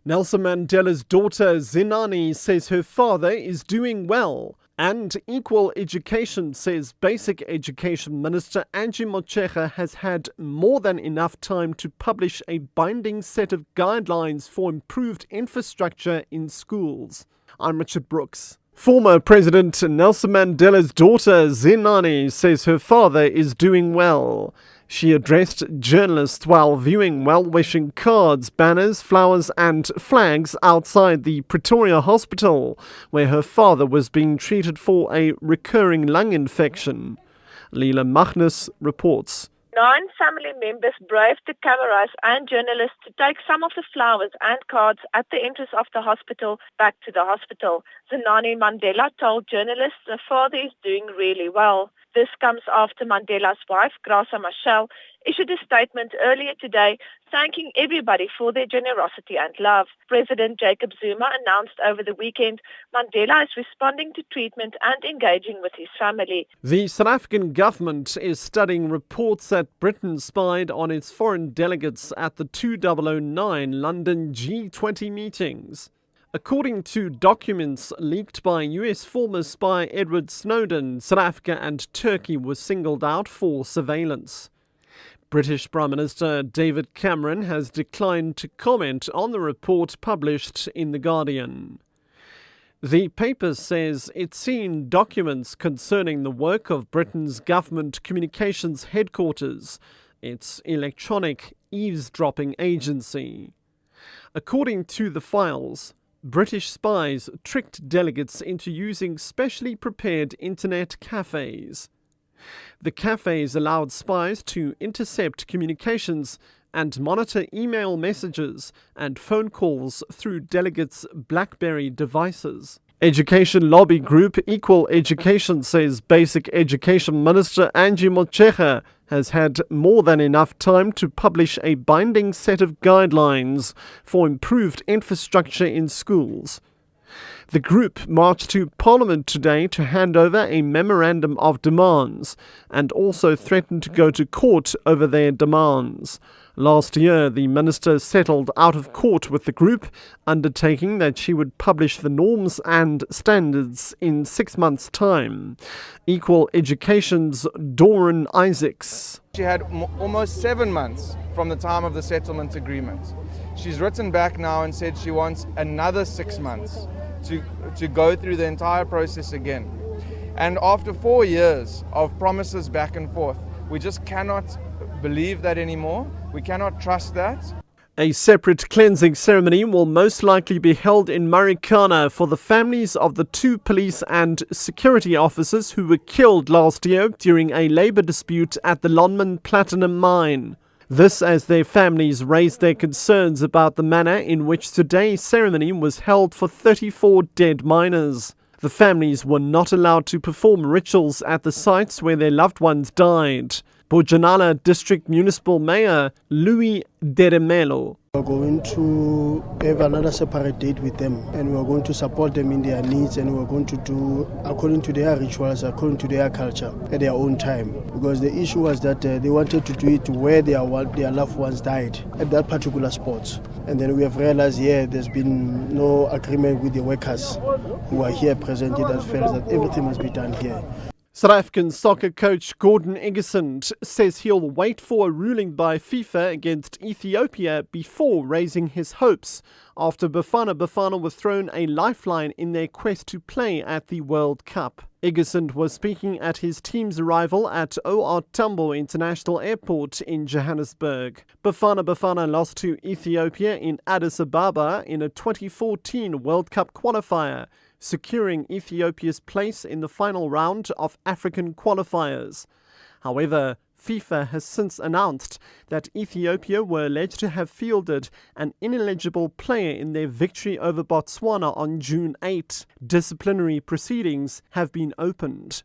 Nelson Mandela's daughter Zinani says her father is doing well. And Equal Education says Basic Education Minister Angie Motshekga has had more than enough time to publish a binding set of guidelines for improved infrastructure in schools. I'm Richard Brooks. Former President Nelson Mandela's daughter Zinani says her father is doing well. She addressed journalists while viewing well-wishing cards, banners, flowers and flags outside the Pretoria hospital, where her father was being treated for a recurring lung infection. Leela Magnus reports. 9 family members braved the cameras and journalists to take some of the flowers and cards at the entrance of the hospital back to the hospital. Zinani Mandela told journalists her father is doing really well. This comes after Mandela's wife, Graça Machel, issued a statement earlier today thanking everybody for their generosity and love. President Jacob Zuma announced over the weekend Mandela is responding to treatment and engaging with his family. The South African government is studying reports that Britain spied on its foreign delegates at the 2009 London G20 meetings. According to documents leaked by US former spy Edward Snowden, South Africa and Turkey were singled out for surveillance. British Prime Minister David Cameron has declined to comment on the report published in The Guardian. The paper says it's seen documents concerning the work of Britain's government communications headquarters, its electronic eavesdropping agency. According to the files, British spies tricked delegates into using specially prepared internet cafes. The cafes allowed spies to intercept communications and monitor email messages and phone calls through delegates' BlackBerry devices. Education lobby group Equal Education says Basic Education Minister Angie Motshekga has had more than enough time to publish a binding set of guidelines for improved infrastructure in schools. The group marched to Parliament today to hand over a memorandum of demands and also threatened to go to court over their demands. Last year, the minister settled out of court with the group, undertaking that she would publish the norms and standards in 6 months' time. Equal Education's Doran Isaacs. She had almost 7 months from the time of the settlement agreement. She's written back now and said she wants another 6 months to go through the entire process again. And after 4 years of promises back and forth, we just cannot believe that anymore. We cannot trust that. A separate cleansing ceremony will most likely be held in Marikana for the families of the 2 police and security officers who were killed last year during a labour dispute at the Lonmin Platinum Mine. This as their families raised their concerns about the manner in which today's ceremony was held for 34 dead miners. The families were not allowed to perform rituals at the sites where their loved ones died. Bojanala District Municipal Mayor Louis Deremelo. We're going to have another separate date with them, and we're going to support them in their needs, and we're going to do according to their rituals, according to their culture, at their own time. Because the issue was that they wanted to do it where their loved ones died, at that particular spot. And then we have realized there's been no agreement with the workers who are here present that felt that everything must be done here. South African soccer coach Gordon Igesund says he'll wait for a ruling by FIFA against Ethiopia before raising his hopes after Bafana Bafana was thrown a lifeline in their quest to play at the World Cup. Igesund was speaking at his team's arrival at OR Tambo International Airport in Johannesburg. Bafana Bafana lost to Ethiopia in Addis Ababa in a 2014 World Cup qualifier, securing Ethiopia's place in the final round of African qualifiers. However, FIFA has since announced that Ethiopia were alleged to have fielded an ineligible player in their victory over Botswana on June 8. Disciplinary proceedings have been opened.